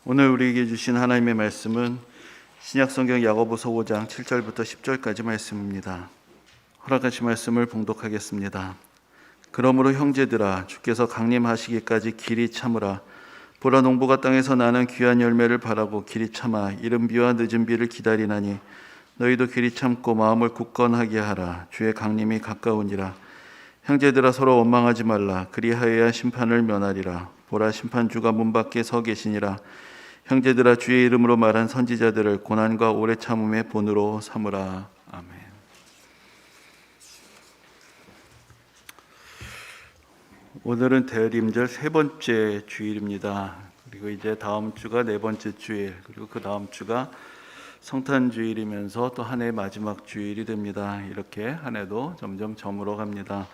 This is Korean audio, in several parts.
오늘 우리에게 주신 하나님의 말씀은 신약성경 야고보서 5장 7절부터 10절까지 말씀입니다. 허락하신 말씀을 봉독하겠습니다. 그러므로 형제들아, 주께서 강림하시기까지 길이 참으라. 보라, 농부가 땅에서 나는 귀한 열매를 바라고 길이 참아 이른 비와 늦은 비를 기다리나니 너희도 길이 참고 마음을 굳건하게 하라. 주의 강림이 가까우니라. 형제들아, 서로 원망하지 말라. 그리하여야 심판을 면하리라. 보라, 심판주가 문 밖에 서 계시니라. 형제들아, 주의 이름으로 말한 선지자들을 고난과 오래 참음의 본으로 삼으라. 아멘. 오늘은 대림절 세 번째 주일입니다. 그리고 이제 다음 주가 네 번째 주일, 그리고 그 다음 주가 성탄주일이면서 또 한 해 마지막 주일이 됩니다. 이렇게 한 해도 점점 저물어 갑니다.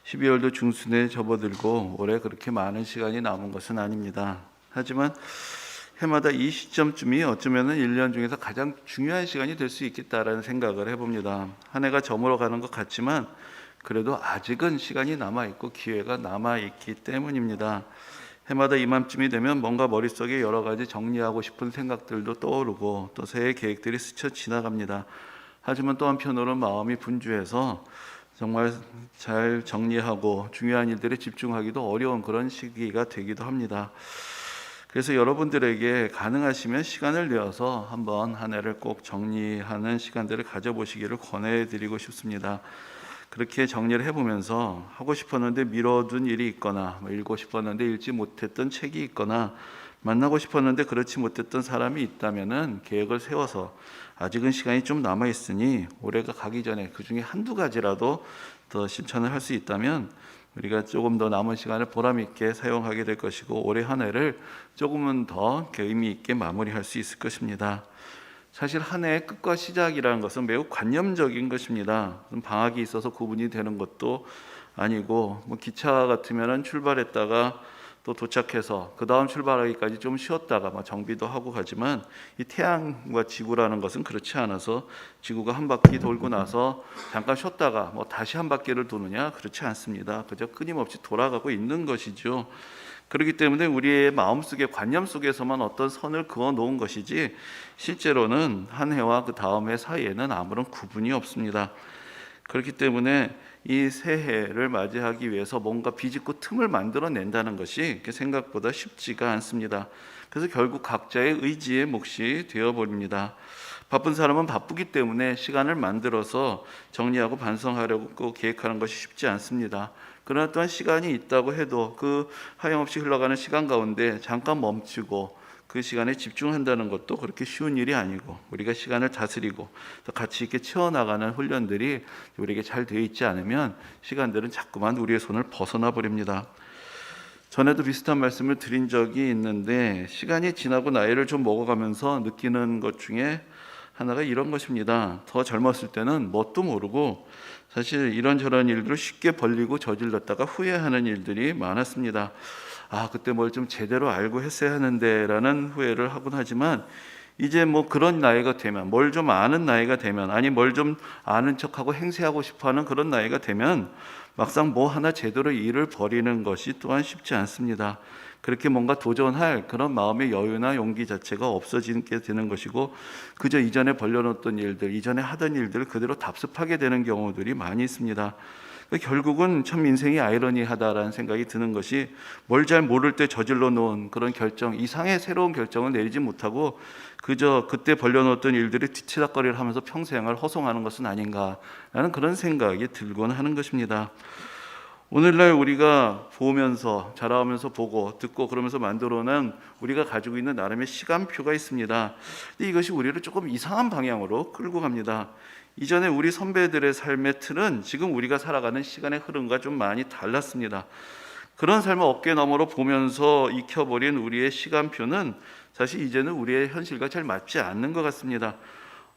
12월도 중순에 접어들고 올해 그렇게 많은 시간이 남은 것은 아닙니다. 하지만 해마다 이 시점쯤이 어쩌면 1년 중에서 가장 중요한 시간이 될 수 있겠다라는 생각을 해봅니다. 한 해가 저물어가는 것 같지만 그래도 아직은 시간이 남아있고 기회가 남아있기 때문입니다. 해마다 이맘쯤이 되면 뭔가 머릿속에 여러 가지 정리하고 싶은 생각들도 떠오르고 또 새해 계획들이 스쳐 지나갑니다. 하지만 또 한편으로는 마음이 분주해서 정말 잘 정리하고 중요한 일들에 집중하기도 어려운 그런 시기가 되기도 합니다. 그래서 여러분들에게 가능하시면 시간을 내어서 한번 한 해를 꼭 정리하는 시간들을 가져보시기를 권해드리고 싶습니다. 그렇게 정리를 해보면서 하고 싶었는데 미뤄둔 일이 있거나 읽고 싶었는데 읽지 못했던 책이 있거나 만나고 싶었는데 그렇지 못했던 사람이 있다면 계획을 세워서 아직은 시간이 좀 남아있으니 올해가 가기 전에 그 중에 한두 가지라도 더 실천을 할 수 있다면 우리가 조금 더 남은 시간을 보람 있게 사용하게 될 것이고 올해 한 해를 조금은 더 의미 있게 마무리할 수 있을 것입니다. 사실 한 해의 끝과 시작이라는 것은 매우 관념적인 것입니다. 방학이 있어서 구분이 되는 것도 아니고 기차 같으면 출발했다가 또 도착해서 그 다음 출발하기까지 좀 쉬었다가 정비도 하고 가지만 이 태양과 지구라는 것은 그렇지 않아서 지구가 한 바퀴 돌고 나서 잠깐 쉬었다가 다시 한 바퀴를 도느냐, 그렇지 않습니다. 그저 끊임없이 돌아가고 있는 것이죠. 그렇기 때문에 우리의 마음속에 관념 속에서만 어떤 선을 그어 놓은 것이지 실제로는 한 해와 그 다음 해 사이에는 아무런 구분이 없습니다. 그렇기 때문에 이 새해를 맞이하기 위해서 뭔가 비집고 틈을 만들어낸다는 것이 생각보다 쉽지가 않습니다. 그래서 결국 각자의 의지의 몫이 되어버립니다. 바쁜 사람은 바쁘기 때문에 시간을 만들어서 정리하고 반성하려고 계획하는 것이 쉽지 않습니다. 그러나 또한 시간이 있다고 해도 그 하염없이 흘러가는 시간 가운데 잠깐 멈추고 그 시간에 집중한다는 것도 그렇게 쉬운 일이 아니고 우리가 시간을 다스리고 또 가치 있게 채워나가는 훈련들이 우리에게 잘 되어 있지 않으면 시간들은 자꾸만 우리의 손을 벗어나 버립니다. 전에도 비슷한 말씀을 드린 적이 있는데 시간이 지나고 나이를 좀 먹어가면서 느끼는 것 중에 하나가 이런 것입니다. 더 젊었을 때는 뭣도 모르고 사실 이런저런 일들을 쉽게 벌리고 저질렀다가 후회하는 일들이 많았습니다. 그때 뭘 좀 제대로 알고 했어야 하는데 라는 후회를 하곤 하지만 이제 그런 나이가 되면, 뭘 좀 아는 나이가 되면, 아니 뭘 좀 아는 척하고 행세하고 싶어하는 그런 나이가 되면 막상 하나 제대로 일을 벌이는 것이 또한 쉽지 않습니다. 그렇게 뭔가 도전할 그런 마음의 여유나 용기 자체가 없어지게 되는 것이고 그저 이전에 벌려놓던 일들, 이전에 하던 일들을 그대로 답습하게 되는 경우들이 많이 있습니다. 결국은 참 인생이 아이러니하다라는 생각이 드는 것이 뭘 잘 모를 때 저질러 놓은 그런 결정 이상의 새로운 결정을 내리지 못하고 그저 그때 벌려놓던 일들이 뒤치다꺼리를 하면서 평생을 허송하는 것은 아닌가라는 그런 생각이 들곤 하는 것입니다. 오늘날 우리가 보면서 자라오면서 보고 듣고 그러면서 만들어낸 우리가 가지고 있는 나름의 시간표가 있습니다. 근데 이것이 우리를 조금 이상한 방향으로 끌고 갑니다. 이전에 우리 선배들의 삶의 틀은 지금 우리가 살아가는 시간의 흐름과 좀 많이 달랐습니다. 그런 삶을 어깨너머로 보면서 익혀버린 우리의 시간표는 사실 이제는 우리의 현실과 잘 맞지 않는 것 같습니다.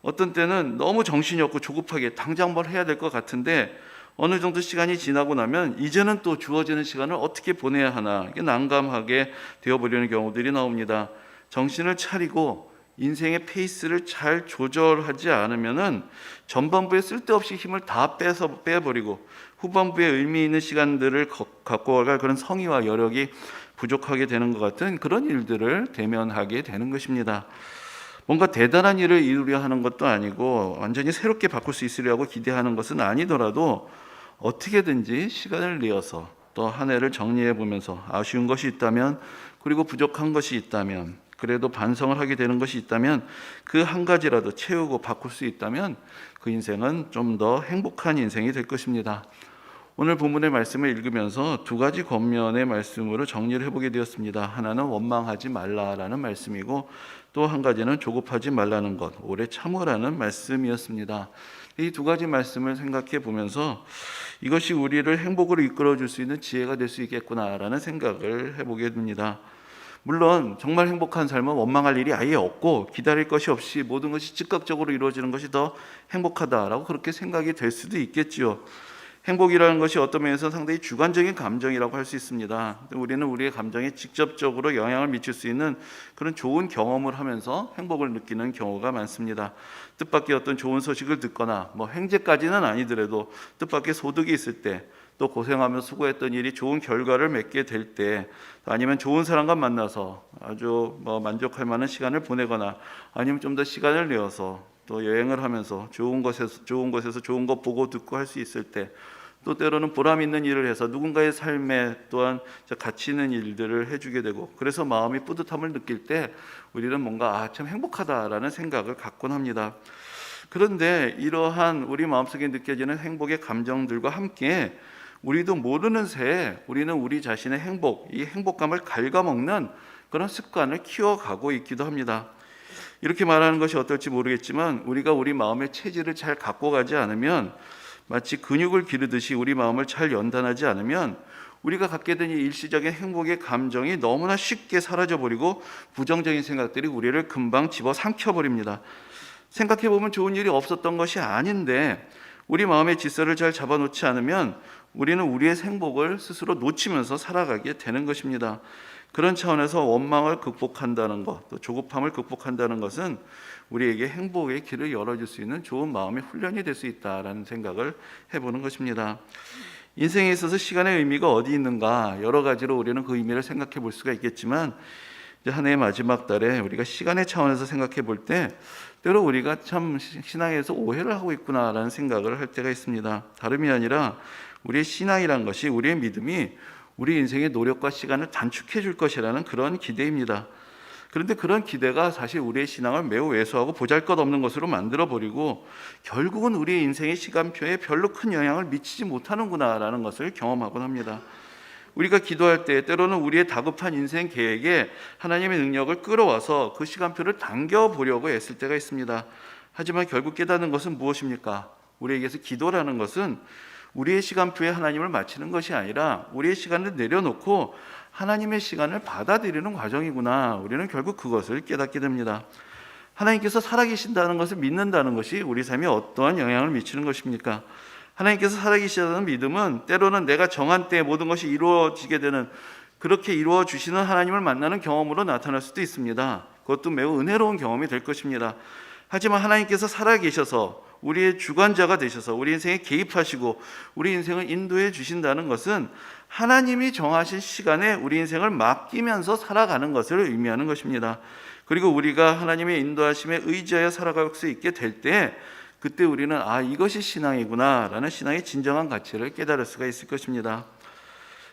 어떤 때는 너무 정신이 없고 조급하게 당장 뭘 해야 될 것 같은데 어느 정도 시간이 지나고 나면 이제는 또 주어지는 시간을 어떻게 보내야 하나 이게 난감하게 되어버리는 경우들이 나옵니다. 정신을 차리고 인생의 페이스를 잘 조절하지 않으면은 전반부에 쓸데없이 힘을 다 빼버리고 후반부에 의미 있는 시간들을 갖고 갈 그런 성의와 여력이 부족하게 되는 것 같은 그런 일들을 대면하게 되는 것입니다. 뭔가 대단한 일을 이루려 하는 것도 아니고 완전히 새롭게 바꿀 수 있으려고 기대하는 것은 아니더라도 어떻게든지 시간을 내어서 또 한 해를 정리해 보면서 아쉬운 것이 있다면, 그리고 부족한 것이 있다면, 그래도 반성을 하게 되는 것이 있다면 그 한 가지라도 채우고 바꿀 수 있다면 그 인생은 좀 더 행복한 인생이 될 것입니다. 오늘 본문의 말씀을 읽으면서 두 가지 겉면의 말씀으로 정리를 해보게 되었습니다. 하나는 원망하지 말라라는 말씀이고, 또 한 가지는 조급하지 말라는 것, 오래 참으라는 말씀이었습니다. 이 두 가지 말씀을 생각해 보면서 이것이 우리를 행복으로 이끌어 줄 수 있는 지혜가 될 수 있겠구나라는 생각을 해보게 됩니다. 물론 정말 행복한 삶은 원망할 일이 아예 없고 기다릴 것이 없이 모든 것이 즉각적으로 이루어지는 것이 더 행복하다라고 그렇게 생각이 될 수도 있겠지요. 행복이라는 것이 어떤 면에서 상당히 주관적인 감정이라고 할 수 있습니다. 우리는 우리의 감정에 직접적으로 영향을 미칠 수 있는 그런 좋은 경험을 하면서 행복을 느끼는 경우가 많습니다. 뜻밖의 어떤 좋은 소식을 듣거나 횡재까지는 아니더라도 뜻밖의 소득이 있을 때, 또 고생하며 수고했던 일이 좋은 결과를 맺게 될 때, 아니면 좋은 사람과 만나서 아주 만족할 만한 시간을 보내거나, 아니면 좀 더 시간을 내어서 또 여행을 하면서 좋은 곳에서 좋은 거 보고 듣고 할 수 있을 때, 또 때로는 보람 있는 일을 해서 누군가의 삶에 또한 가치 있는 일들을 해주게 되고, 그래서 마음이 뿌듯함을 느낄 때 우리는 뭔가 참 행복하다라는 생각을 갖곤 합니다. 그런데 이러한 우리 마음속에 느껴지는 행복의 감정들과 함께 우리도 모르는 새에 우리는 우리 자신의 행복, 이 행복감을 갉아먹는 그런 습관을 키워가고 있기도 합니다. 이렇게 말하는 것이 어떨지 모르겠지만, 우리가 우리 마음의 체질을 잘 갖고 가지 않으면, 마치 근육을 기르듯이 우리 마음을 잘 연단하지 않으면 우리가 갖게 된 이 일시적인 행복의 감정이 너무나 쉽게 사라져버리고 부정적인 생각들이 우리를 금방 집어삼켜버립니다. 생각해보면 좋은 일이 없었던 것이 아닌데 우리 마음의 질서를 잘 잡아놓지 않으면 우리는 우리의 행복을 스스로 놓치면서 살아가게 되는 것입니다. 그런 차원에서 원망을 극복한다는 것, 또 조급함을 극복한다는 것은 우리에게 행복의 길을 열어줄 수 있는 좋은 마음의 훈련이 될 수 있다라는 생각을 해보는 것입니다. 인생에 있어서 시간의 의미가 어디 있는가, 여러 가지로 우리는 그 의미를 생각해 볼 수가 있겠지만, 이제 한 해의 마지막 달에 우리가 시간의 차원에서 생각해 볼 때 때로 우리가 참 신앙에서 오해를 하고 있구나라는 생각을 할 때가 있습니다. 다름이 아니라 우리의 신앙이란 것이, 우리의 믿음이 우리 인생의 노력과 시간을 단축해 줄 것이라는 그런 기대입니다. 그런데 그런 기대가 사실 우리의 신앙을 매우 왜소하고 보잘것없는 것으로 만들어버리고 결국은 우리의 인생의 시간표에 별로 큰 영향을 미치지 못하는구나라는 것을 경험하곤 합니다. 우리가 기도할 때 때로는 우리의 다급한 인생 계획에 하나님의 능력을 끌어와서 그 시간표를 당겨보려고 애쓸 때가 있습니다. 하지만 결국 깨닫는 것은 무엇입니까? 우리에게서 기도라는 것은 우리의 시간표에 하나님을 맞추는 것이 아니라 우리의 시간을 내려놓고 하나님의 시간을 받아들이는 과정이구나. 우리는 결국 그것을 깨닫게 됩니다. 하나님께서 살아계신다는 것을 믿는다는 것이 우리 삶에 어떠한 영향을 미치는 것입니까? 하나님께서 살아계시다는 믿음은 때로는 내가 정한 때에 모든 것이 이루어지게 되는, 그렇게 이루어 주시는 하나님을 만나는 경험으로 나타날 수도 있습니다. 그것도 매우 은혜로운 경험이 될 것입니다. 하지만 하나님께서 살아계셔서 우리의 주관자가 되셔서 우리 인생에 개입하시고 우리 인생을 인도해 주신다는 것은 하나님이 정하신 시간에 우리 인생을 맡기면서 살아가는 것을 의미하는 것입니다. 그리고 우리가 하나님의 인도하심에 의지하여 살아갈 수 있게 될 때, 그때 우리는 이것이 신앙이구나 라는 신앙의 진정한 가치를 깨달을 수가 있을 것입니다.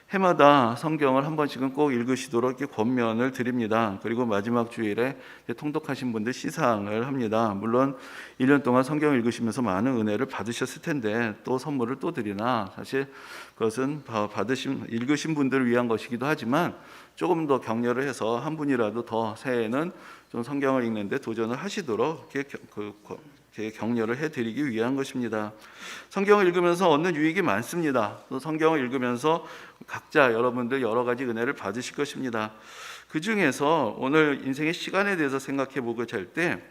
해마다 성경을 한 번씩은 꼭 읽으시도록 이렇게 권면을 드립니다. 그리고 마지막 주일에 통독하신 분들 시상을 합니다. 물론 1년 동안 성경을 읽으시면서 많은 은혜를 받으셨을 텐데 또 선물을 또 드리나, 사실 그것은 읽으신 분들을 위한 것이기도 하지만 조금 더 격려를 해서 한 분이라도 더 새해에는 좀 성경을 읽는데 도전을 하시도록 이렇게 격려를 해드리기 위한 것입니다. 성경을 읽으면서 얻는 유익이 많습니다. 또 성경을 읽으면서 각자 여러분들 여러 가지 은혜를 받으실 것입니다. 그 중에서 오늘 인생의 시간에 대해서 생각해 보고자 할 때,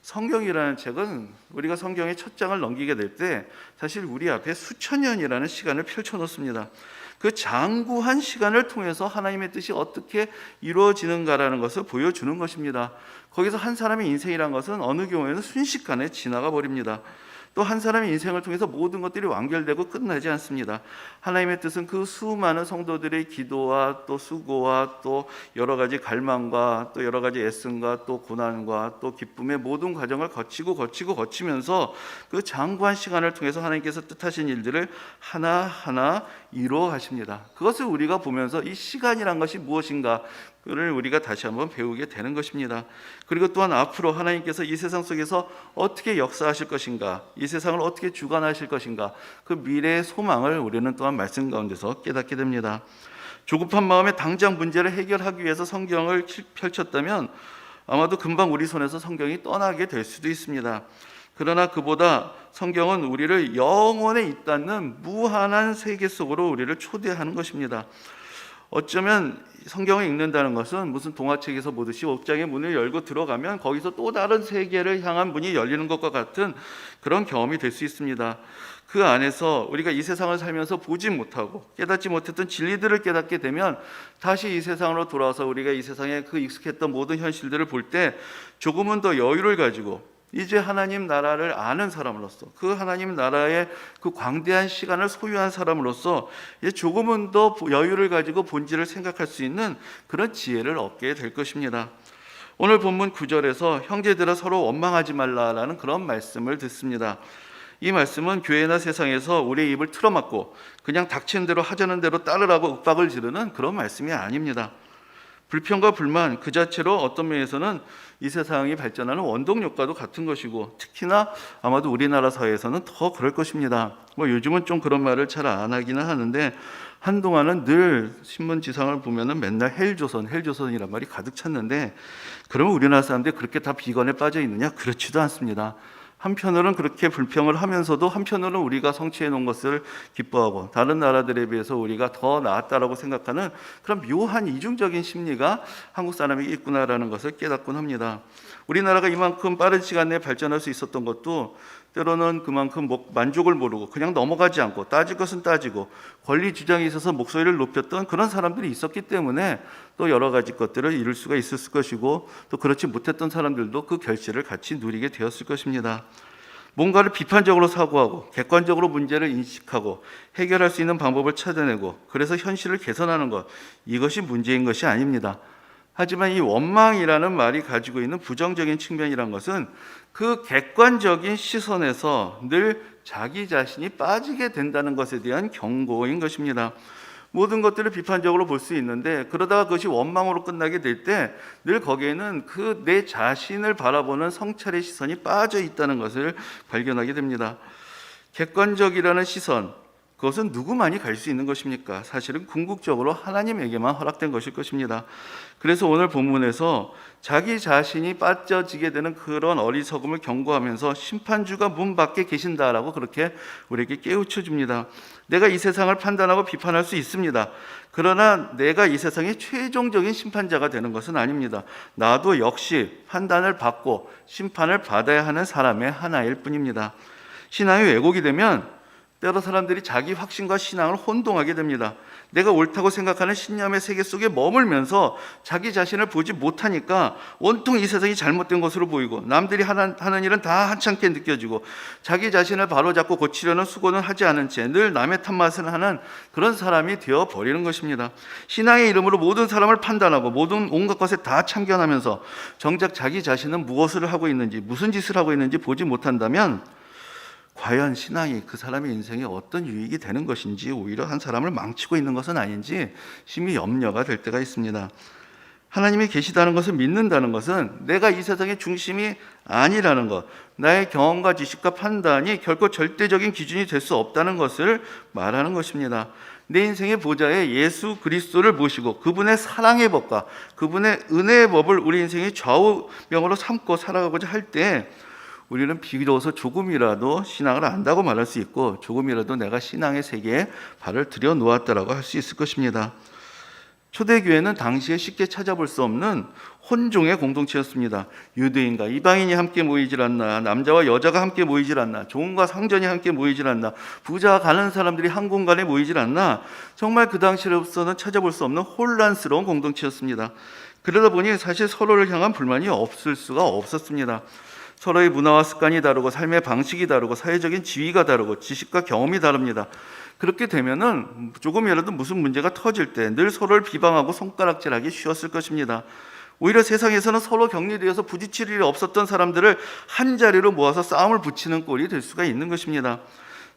성경이라는 책은 우리가 성경의 첫 장을 넘기게 될 때 사실 우리 앞에 수천 년이라는 시간을 펼쳐놓습니다. 그 장구한 시간을 통해서 하나님의 뜻이 어떻게 이루어지는가라는 것을 보여주는 것입니다. 거기서 한 사람의 인생이란 것은 어느 경우에는 순식간에 지나가 버립니다. 또 한 사람의 인생을 통해서 모든 것들이 완결되고 끝나지 않습니다. 하나님의 뜻은 그 수많은 성도들의 기도와 또 수고와 또 여러 가지 갈망과 또 여러 가지 애씀과 또 고난과 또 기쁨의 모든 과정을 거치면서 그 장구한 시간을 통해서 하나님께서 뜻하신 일들을 하나하나 이루어 가십니다. 그것을 우리가 보면서 이 시간이란 것이 무엇인가 를 우리가 다시 한번 배우게 되는 것입니다. 그리고 또한 앞으로 하나님께서 이 세상 속에서 어떻게 역사하실 것인가, 이 세상을 어떻게 주관하실 것인가, 그 미래의 소망을 우리는 또한 말씀 가운데서 깨닫게 됩니다. 조급한 마음에 당장 문제를 해결하기 위해서 성경을 펼쳤다면 아마도 금방 우리 손에서 성경이 떠나게 될 수도 있습니다. 그러나 그보다 성경은 우리를 영원에 잇닿는 무한한 세계 속으로 우리를 초대하는 것입니다. 어쩌면 성경을 읽는다는 것은 무슨 동화책에서 보듯이 옥장의 문을 열고 들어가면 거기서 또 다른 세계를 향한 문이 열리는 것과 같은 그런 경험이 될 수 있습니다. 그 안에서 우리가 이 세상을 살면서 보지 못하고 깨닫지 못했던 진리들을 깨닫게 되면 다시 이 세상으로 돌아와서 우리가 이 세상에 그 익숙했던 모든 현실들을 볼 때 조금은 더 여유를 가지고 이제 하나님 나라를 아는 사람으로서 그 하나님 나라의 그 광대한 시간을 소유한 사람으로서 이제 조금은 더 여유를 가지고 본질을 생각할 수 있는 그런 지혜를 얻게 될 것입니다. 오늘 본문 9절에서 형제들아 서로 원망하지 말라라는 그런 말씀을 듣습니다. 이 말씀은 교회나 세상에서 우리의 입을 틀어막고 그냥 닥치는 대로 하자는 대로 따르라고 윽박을 지르는 그런 말씀이 아닙니다. 불평과 불만 그 자체로 어떤 면에서는 이 세상이 발전하는 원동력과도 같은 것이고 특히나 아마도 우리나라 사회에서는 더 그럴 것입니다. 요즘은 좀 그런 말을 잘 안 하기는 하는데 한동안은 늘 신문지상을 보면은 맨날 헬조선이란 말이 가득 찼는데 그러면 우리나라 사람들이 그렇게 다 비건에 빠져 있느냐? 그렇지도 않습니다. 한편으로는 그렇게 불평을 하면서도 한편으로는 우리가 성취해 놓은 것을 기뻐하고 다른 나라들에 비해서 우리가 더 나았다라고 생각하는 그런 묘한 이중적인 심리가 한국 사람에게 있구나라는 것을 깨닫곤 합니다. 우리나라가 이만큼 빠른 시간 내에 발전할 수 있었던 것도 때로는 그만큼 만족을 모르고 그냥 넘어가지 않고 따질 것은 따지고 권리 주장에 있어서 목소리를 높였던 그런 사람들이 있었기 때문에 또 여러 가지 것들을 이룰 수가 있었을 것이고 또 그렇지 못했던 사람들도 그 결실을 같이 누리게 되었을 것입니다. 뭔가를 비판적으로 사고하고 객관적으로 문제를 인식하고 해결할 수 있는 방법을 찾아내고 그래서 현실을 개선하는 것, 이것이 문제인 것이 아닙니다. 하지만 이 원망이라는 말이 가지고 있는 부정적인 측면이란 것은 그 객관적인 시선에서 늘 자기 자신이 빠지게 된다는 것에 대한 경고인 것입니다. 모든 것들을 비판적으로 볼 수 있는데 그러다가 그것이 원망으로 끝나게 될 때 늘 거기에는 그 내 자신을 바라보는 성찰의 시선이 빠져 있다는 것을 발견하게 됩니다. 객관적이라는 시선, 그것은 누구만이 갈 수 있는 것입니까? 사실은 궁극적으로 하나님에게만 허락된 것일 것입니다. 그래서 오늘 본문에서 자기 자신이 빠져지게 되는 그런 어리석음을 경고하면서 심판주가 문 밖에 계신다라고 그렇게 우리에게 깨우쳐 줍니다. 내가 이 세상을 판단하고 비판할 수 있습니다. 그러나 내가 이 세상의 최종적인 심판자가 되는 것은 아닙니다. 나도 역시 판단을 받고 심판을 받아야 하는 사람의 하나일 뿐입니다. 신앙이 왜곡이 되면 때로 사람들이 자기 확신과 신앙을 혼동하게 됩니다. 내가 옳다고 생각하는 신념의 세계 속에 머물면서 자기 자신을 보지 못하니까 온통 이 세상이 잘못된 것으로 보이고 남들이 하는 일은 다 하찮게 느껴지고 자기 자신을 바로잡고 고치려는 수고는 하지 않은 채 늘 남의 탓맛을 하는 그런 사람이 되어버리는 것입니다. 신앙의 이름으로 모든 사람을 판단하고 모든 온갖 것에 다 참견하면서 정작 자기 자신은 무엇을 하고 있는지 무슨 짓을 하고 있는지 보지 못한다면 과연 신앙이 그 사람의 인생에 어떤 유익이 되는 것인지 오히려 한 사람을 망치고 있는 것은 아닌지 심히 염려가 될 때가 있습니다. 하나님이 계시다는 것을 믿는다는 것은 내가 이 세상의 중심이 아니라는 것, 나의 경험과 지식과 판단이 결코 절대적인 기준이 될 수 없다는 것을 말하는 것입니다. 내 인생의 보좌에 예수 그리스도를 모시고 그분의 사랑의 법과 그분의 은혜의 법을 우리 인생의 좌우명으로 삼고 살아가고자 할 때 우리는 비로소 조금이라도 신앙을 안다고 말할 수 있고 조금이라도 내가 신앙의 세계에 발을 들여놓았다라고 할 수 있을 것입니다. 초대교회는 당시에 쉽게 찾아볼 수 없는 혼종의 공동체였습니다. 유대인과 이방인이 함께 모이질 않나, 남자와 여자가 함께 모이질 않나, 종과 상전이 함께 모이질 않나, 부자와 가난한 사람들이 한 공간에 모이질 않나, 정말 그 당시로서는 찾아볼 수 없는 혼란스러운 공동체였습니다. 그러다 보니 사실 서로를 향한 불만이 없을 수가 없었습니다. 서로의 문화와 습관이 다르고 삶의 방식이 다르고 사회적인 지위가 다르고 지식과 경험이 다릅니다. 그렇게 되면은 조금이라도 무슨 문제가 터질 때 늘 서로를 비방하고 손가락질하기 쉬웠을 것입니다. 오히려 세상에서는 서로 격리되어서 부딪힐 일이 없었던 사람들을 한 자리로 모아서 싸움을 붙이는 꼴이 될 수가 있는 것입니다.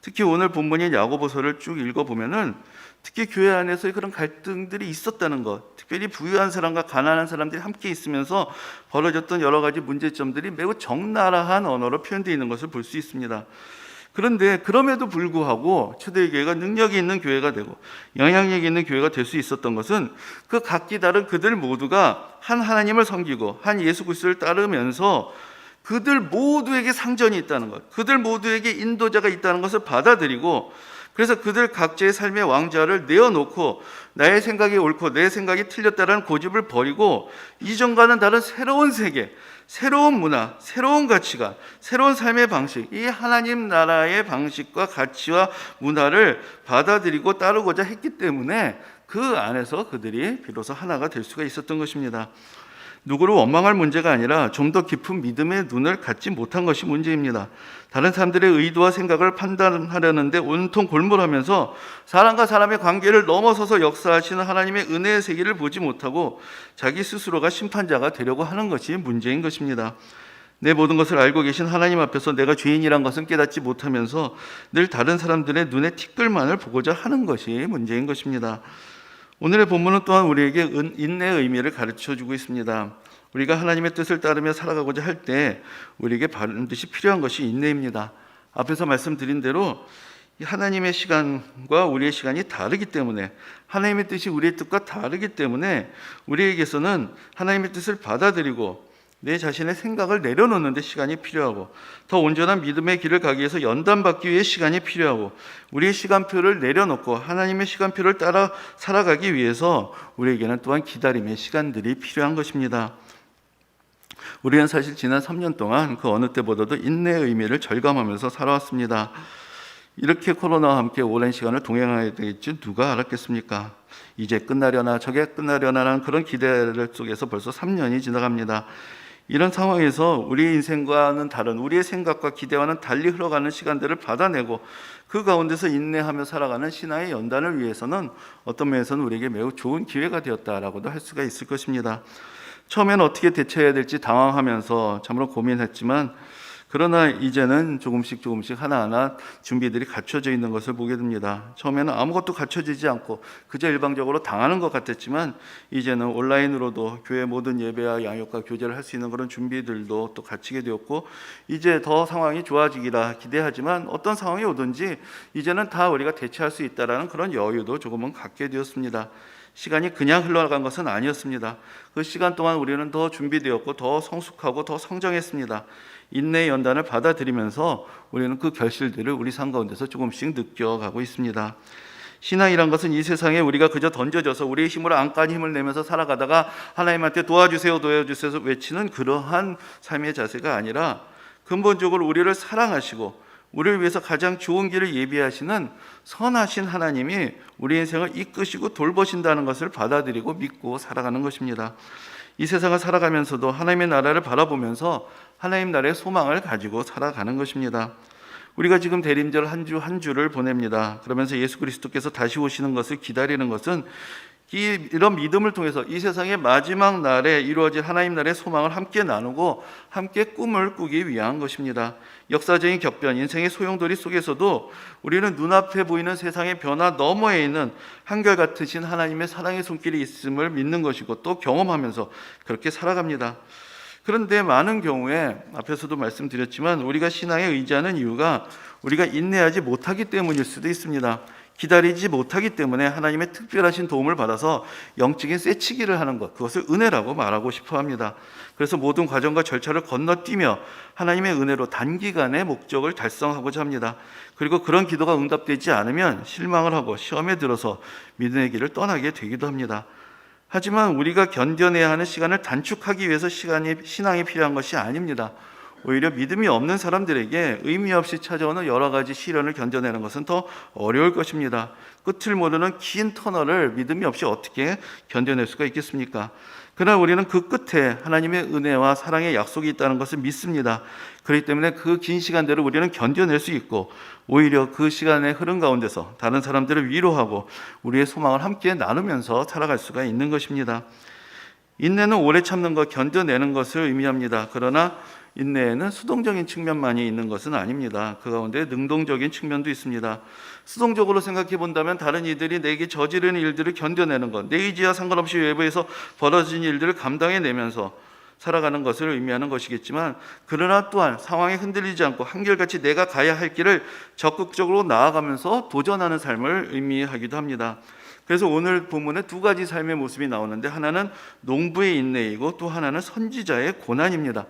특히 오늘 본문인 야고보서를 쭉 읽어보면은 특히 교회 안에서의 그런 갈등들이 있었다는 것, 특별히 부유한 사람과 가난한 사람들이 함께 있으면서 벌어졌던 여러 가지 문제점들이 매우 적나라한 언어로 표현되어 있는 것을 볼 수 있습니다. 그런데 그럼에도 불구하고 초대교회가 능력이 있는 교회가 되고 영향력이 있는 교회가 될 수 있었던 것은 그 각기 다른 그들 모두가 한 하나님을 섬기고 한 예수 그리스도를 따르면서 그들 모두에게 상전이 있다는 것, 그들 모두에게 인도자가 있다는 것을 받아들이고, 그래서 그들 각자의 삶의 왕좌를 내어놓고 나의 생각이 옳고 내 생각이 틀렸다는 고집을 버리고 이전과는 다른 새로운 세계, 새로운 문화, 새로운 가치관, 새로운 삶의 방식, 이 하나님 나라의 방식과 가치와 문화를 받아들이고 따르고자 했기 때문에 그 안에서 그들이 비로소 하나가 될 수가 있었던 것입니다. 누구를 원망할 문제가 아니라 좀 더 깊은 믿음의 눈을 갖지 못한 것이 문제입니다. 다른 사람들의 의도와 생각을 판단하려는데 온통 골몰하면서 사람과 사람의 관계를 넘어서서 역사하시는 하나님의 은혜의 세계를 보지 못하고 자기 스스로가 심판자가 되려고 하는 것이 문제인 것입니다. 내 모든 것을 알고 계신 하나님 앞에서 내가 죄인이란 것은 깨닫지 못하면서 늘 다른 사람들의 눈에 티끌만을 보고자 하는 것이 문제인 것입니다. 오늘의 본문은 또한 우리에게 인내의 의미를 가르쳐주고 있습니다. 우리가 하나님의 뜻을 따르며 살아가고자 할 때 우리에게 반드시 필요한 것이 인내입니다. 앞에서 말씀드린 대로 하나님의 시간과 우리의 시간이 다르기 때문에, 하나님의 뜻이 우리의 뜻과 다르기 때문에 우리에게서는 하나님의 뜻을 받아들이고 내 자신의 생각을 내려놓는 데 시간이 필요하고, 더 온전한 믿음의 길을 가기 위해서 연단받기 위해 시간이 필요하고, 우리의 시간표를 내려놓고 하나님의 시간표를 따라 살아가기 위해서 우리에게는 또한 기다림의 시간들이 필요한 것입니다. 우리는 사실 지난 3년 동안 그 어느 때보다도 인내의 의미를 절감하면서 살아왔습니다. 이렇게 코로나와 함께 오랜 시간을 동행하게 되겠지 누가 알았겠습니까? 이제 끝나려나 저게 끝나려나라는 그런 기대 속에서 벌써 3년이 지나갑니다. 이런 상황에서 우리의 인생과는 다른, 우리의 생각과 기대와는 달리 흘러가는 시간들을 받아내고 그 가운데서 인내하며 살아가는 신앙의 연단을 위해서는 어떤 면에서는 우리에게 매우 좋은 기회가 되었다라고도 할 수가 있을 것입니다. 처음에는 어떻게 대처해야 될지 당황하면서 참으로 고민했지만, 그러나 이제는 조금씩 하나하나 준비들이 갖춰져 있는 것을 보게 됩니다. 처음에는 아무것도 갖춰지지 않고 그저 일방적으로 당하는 것 같았지만, 이제는 온라인으로도 교회 모든 예배와 양육과 교제를 할 수 있는 그런 준비들도 또 갖추게 되었고, 이제 더 상황이 좋아지기라 기대하지만 어떤 상황이 오든지 이제는 다 우리가 대처할 수 있다라는 그런 여유도 조금은 갖게 되었습니다. 시간이 그냥 흘러간 것은 아니었습니다. 그 시간 동안 우리는 더 준비되었고 더 성숙하고 더 성장했습니다. 인내의 연단을 받아들이면서 우리는 그 결실들을 우리 삶 가운데서 조금씩 느껴가고 있습니다. 신앙이란 것은 이 세상에 우리가 그저 던져져서 우리의 힘으로 안간 힘을 내면서 살아가다가 하나님한테 도와주세요 외치는 그러한 삶의 자세가 아니라, 근본적으로 우리를 사랑하시고 우리를 위해서 가장 좋은 길을 예비하시는 선하신 하나님이 우리 인생을 이끄시고 돌보신다는 것을 받아들이고 믿고 살아가는 것입니다. 이 세상을 살아가면서도 하나님의 나라를 바라보면서 하나님 나라의 소망을 가지고 살아가는 것입니다. 우리가 지금 대림절 한 주 한 주를 보냅니다. 그러면서 예수 그리스도께서 다시 오시는 것을 기다리는 것은 이런 믿음을 통해서 이 세상의 마지막 날에 이루어질 하나님 나라의 소망을 함께 나누고 함께 꿈을 꾸기 위한 것입니다. 역사적인 격변, 인생의 소용돌이 속에서도 우리는 눈앞에 보이는 세상의 변화 너머에 있는 한결같으신 하나님의 사랑의 손길이 있음을 믿는 것이고 또 경험하면서 그렇게 살아갑니다. 그런데 많은 경우에 앞에서도 말씀드렸지만 우리가 신앙에 의지하는 이유가 우리가 인내하지 못하기 때문일 수도 있습니다. 기다리지 못하기 때문에 하나님의 특별하신 도움을 받아서 영적인 쇠치기를 하는 것, 그것을 은혜라고 말하고 싶어 합니다. 그래서 모든 과정과 절차를 건너뛰며 하나님의 은혜로 단기간에 목적을 달성하고자 합니다. 그리고 그런 기도가 응답되지 않으면 실망을 하고 시험에 들어서 믿음의 길을 떠나게 되기도 합니다. 하지만 우리가 견뎌내야 하는 시간을 단축하기 위해서 신앙이 필요한 것이 아닙니다. 오히려 믿음이 없는 사람들에게 의미 없이 찾아오는 여러 가지 시련을 견뎌내는 것은 더 어려울 것입니다. 끝을 모르는 긴 터널을 믿음이 없이 어떻게 견뎌낼 수가 있겠습니까? 그러나 우리는 그 끝에 하나님의 은혜와 사랑의 약속이 있다는 것을 믿습니다. 그렇기 때문에 그 긴 시간대를 우리는 견뎌낼 수 있고, 오히려 그 시간의 흐름 가운데서 다른 사람들을 위로하고 우리의 소망을 함께 나누면서 살아갈 수가 있는 것입니다. 인내는 오래 참는 것, 견뎌내는 것을 의미합니다. 그러나 인내에는 수동적인 측면만이 있는 것은 아닙니다. 그 가운데 능동적인 측면도 있습니다. 수동적으로 생각해 본다면 다른 이들이 내게 저지르는 일들을 견뎌내는 것, 내 의지와 상관없이 외부에서 벌어진 일들을 감당해내면서 살아가는 것을 의미하는 것이겠지만, 그러나 또한 상황에 흔들리지 않고 한결같이 내가 가야 할 길을 적극적으로 나아가면서 도전하는 삶을 의미하기도 합니다. 그래서 오늘 본문에 두 가지 삶의 모습이 나오는데, 하나는 농부의 인내이고 또 하나는 선지자의 고난입니다.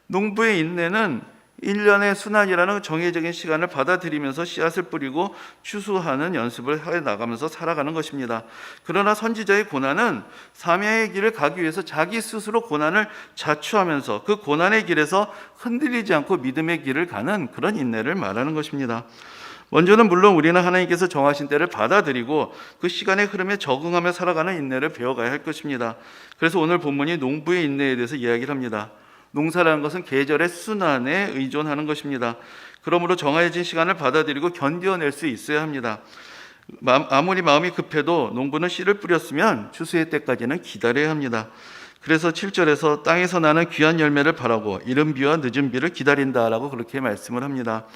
농부의 인내는 1년의 순환이라는 정해진 시간을 받아들이면서 씨앗을 뿌리고 추수하는 연습을 해 나가면서 살아가는 것입니다. 그러나 선지자의 고난은 사명의 길을 가기 위해서 자기 스스로 고난을 자초하면서 그 고난의 길에서 흔들리지 않고 믿음의 길을 가는 그런 인내를 말하는 것입니다. 먼저는 물론 우리는 하나님께서 정하신 때를 받아들이고 그 시간의 흐름에 적응하며 살아가는 인내를 배워가야 할 것입니다. 그래서 오늘 본문이 농부의 인내에 대해서 이야기를 합니다. 농사라는 것은 계절의 순환에 의존하는 것입니다. 그러므로 정해진 시간을 받아들이고 견뎌낼 수 있어야 합니다. 아무리 마음이 급해도 농부는 씨를 뿌렸으면 추수의 때까지는 기다려야 합니다. 그래서 7절에서 땅에서 나는 귀한 열매를 바라고 이른 비와 늦은 비를 기다린다라고 그렇게 말씀을 합니다.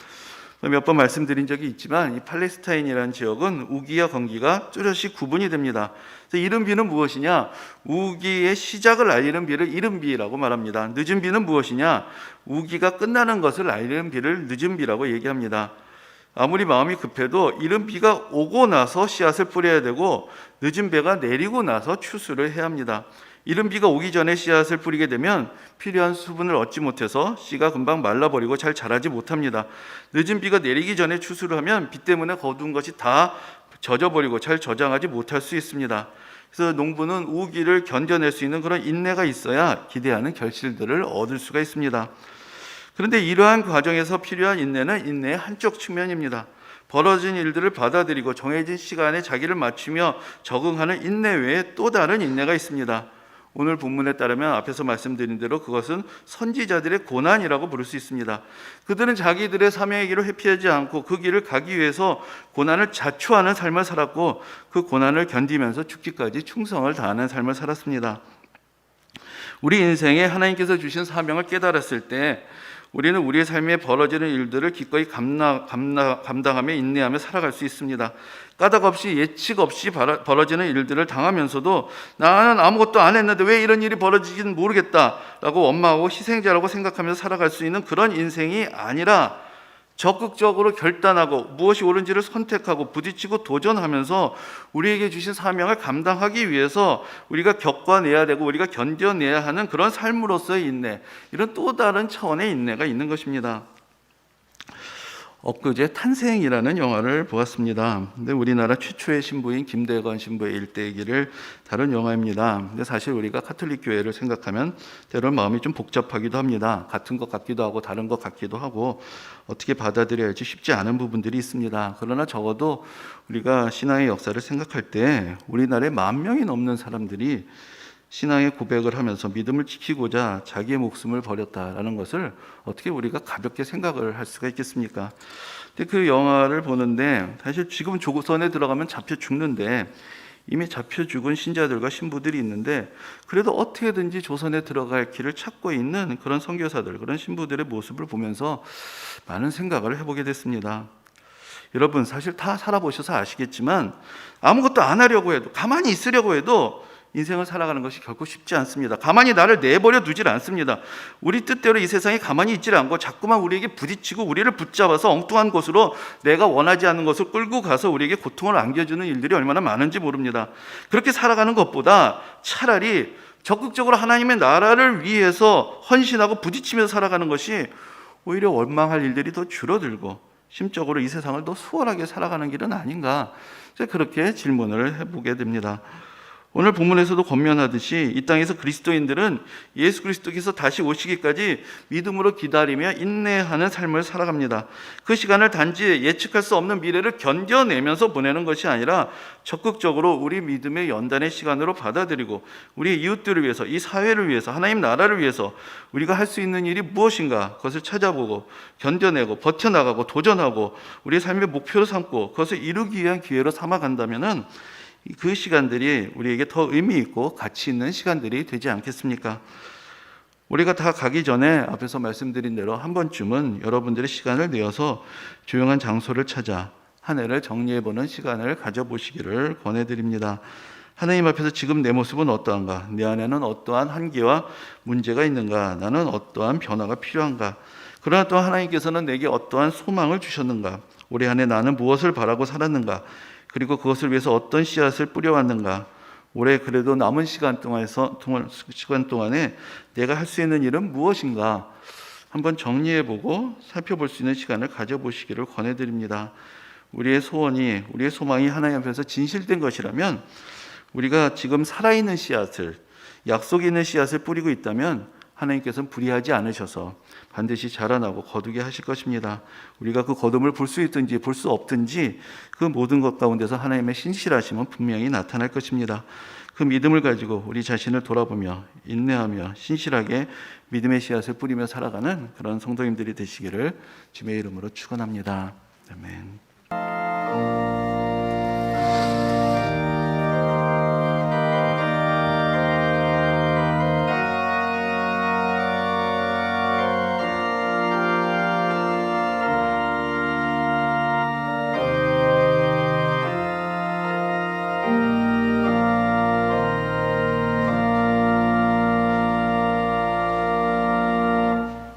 몇 번 말씀드린 적이 있지만 이 팔레스타인이라는 지역은 우기와 건기가 뚜렷이 구분이 됩니다. 그래서 이른 비는 무엇이냐? 우기의 시작을 알리는 비를 이른 비라고 말합니다. 늦은 비는 무엇이냐? 우기가 끝나는 것을 알리는 비를 늦은 비라고 얘기합니다. 아무리 마음이 급해도 이른 비가 오고 나서 씨앗을 뿌려야 되고 늦은 비가 내리고 나서 추수를 해야 합니다. 이른 비가 오기 전에 씨앗을 뿌리게 되면 필요한 수분을 얻지 못해서 씨가 금방 말라버리고 잘 자라지 못합니다. 늦은 비가 내리기 전에 추수를 하면 비 때문에 거둔 것이 다 젖어버리고 잘 저장하지 못할 수 있습니다. 그래서 농부는 우기를 견뎌낼 수 있는 그런 인내가 있어야 기대하는 결실들을 얻을 수가 있습니다. 그런데 이러한 과정에서 필요한 인내는 인내의 한쪽 측면입니다. 벌어진 일들을 받아들이고 정해진 시간에 자기를 맞추며 적응하는 인내 외에 또 다른 인내가 있습니다. 오늘 본문에 따르면 앞에서 말씀드린 대로 그것은 선지자들의 고난이라고 부를 수 있습니다. 그들은 자기들의 사명의 길을 회피하지 않고 그 길을 가기 위해서 고난을 자초하는 삶을 살았고 그 고난을 견디면서 죽기까지 충성을 다하는 삶을 살았습니다. 우리 인생에 하나님께서 주신 사명을 깨달았을 때 우리는 우리의 삶에 벌어지는 일들을 기꺼이 감당하며 인내하며 살아갈 수 있습니다. 까닭 없이 예측 없이 벌어지는 일들을 당하면서도 나는 아무것도 안 했는데 왜 이런 일이 벌어지지는 모르겠다라고 원망하고 희생자라고 생각하면서 살아갈 수 있는 그런 인생이 아니라 적극적으로 결단하고 무엇이 옳은지를 선택하고 부딪히고 도전하면서 우리에게 주신 사명을 감당하기 위해서 우리가 겪어내야 되고 우리가 견뎌내야 하는 그런 삶으로서의 인내, 이런 또 다른 차원의 인내가 있는 것입니다. 엊그제 탄생이라는 영화를 보았습니다. 근데 우리나라 최초의 신부인 김대건 신부의 일대기를 다룬 영화입니다. 근데 사실 우리가 카톨릭 교회를 생각하면 때로는 마음이 좀 복잡하기도 합니다. 같은 것 같기도 하고 다른 것 같기도 하고 어떻게 받아들여야 할지 쉽지 않은 부분들이 있습니다. 그러나 적어도 우리가 신앙의 역사를 생각할 때 우리나라에 10,000명이 넘는 사람들이 신앙의 고백을 하면서 믿음을 지키고자 자기의 목숨을 버렸다라는 것을 어떻게 우리가 가볍게 생각을 할 수가 있겠습니까? 근데 그 영화를 보는데 사실 지금 조선에 들어가면 잡혀 죽는데 이미 잡혀 죽은 신자들과 신부들이 있는데 그래도 어떻게든지 조선에 들어갈 길을 찾고 있는 그런 선교사들, 그런 신부들의 모습을 보면서 많은 생각을 해보게 됐습니다. 여러분 사실 다 살아보셔서 아시겠지만 아무것도 안 하려고 해도, 가만히 있으려고 해도 인생을 살아가는 것이 결코 쉽지 않습니다. 가만히 나를 내버려 두질 않습니다. 우리 뜻대로 이 세상에 가만히 있질 않고 자꾸만 우리에게 부딪히고 우리를 붙잡아서 엉뚱한 곳으로 내가 원하지 않는 것을 끌고 가서 우리에게 고통을 안겨주는 일들이 얼마나 많은지 모릅니다. 그렇게 살아가는 것보다 차라리 적극적으로 하나님의 나라를 위해서 헌신하고 부딪히면서 살아가는 것이 오히려 원망할 일들이 더 줄어들고 심적으로 이 세상을 더 수월하게 살아가는 길은 아닌가, 그렇게 질문을 해보게 됩니다. 오늘 본문에서도 권면하듯이 이 땅에서 그리스도인들은 예수 그리스도께서 다시 오시기까지 믿음으로 기다리며 인내하는 삶을 살아갑니다. 그 시간을 단지 예측할 수 없는 미래를 견뎌내면서 보내는 것이 아니라 적극적으로 우리 믿음의 연단의 시간으로 받아들이고 우리 이웃들을 위해서, 이 사회를 위해서, 하나님 나라를 위해서 우리가 할 수 있는 일이 무엇인가 그것을 찾아보고 견뎌내고 버텨나가고 도전하고 우리의 삶의 목표로 삼고 그것을 이루기 위한 기회로 삼아간다면은 그 시간들이 우리에게 더 의미 있고 가치 있는 시간들이 되지 않겠습니까? 우리가 다 가기 전에 앞에서 말씀드린 대로 한 번쯤은 여러분들의 시간을 내어서 조용한 장소를 찾아 한 해를 정리해보는 시간을 가져보시기를 권해드립니다. 하나님 앞에서 지금 내 모습은 어떠한가? 내 안에는 어떠한 한계와 문제가 있는가? 나는 어떠한 변화가 필요한가? 그러나 또 하나님께서는 내게 어떠한 소망을 주셨는가? 올해 한 해 나는 무엇을 바라고 살았는가? 그리고 그것을 위해서 어떤 씨앗을 뿌려왔는가? 올해 그래도 남은 시간 동안에 내가 할 수 있는 일은 무엇인가? 한번 정리해보고 살펴볼 수 있는 시간을 가져보시기를 권해드립니다. 우리의 소원이, 우리의 소망이 하나님 앞에서 진실된 것이라면 우리가 지금 살아있는 씨앗을, 약속이 있는 씨앗을 뿌리고 있다면 하나님께서는 불의하지 않으셔서 반드시 자라나고 거두게 하실 것입니다. 우리가 그 거둠을 볼 수 있든지 볼 수 없든지 그 모든 것 가운데서 하나님의 신실하심은 분명히 나타날 것입니다. 그 믿음을 가지고 우리 자신을 돌아보며 인내하며 신실하게 믿음의 씨앗을 뿌리며 살아가는 그런 성도님들이 되시기를 주님의 이름으로 축원합니다. 아멘.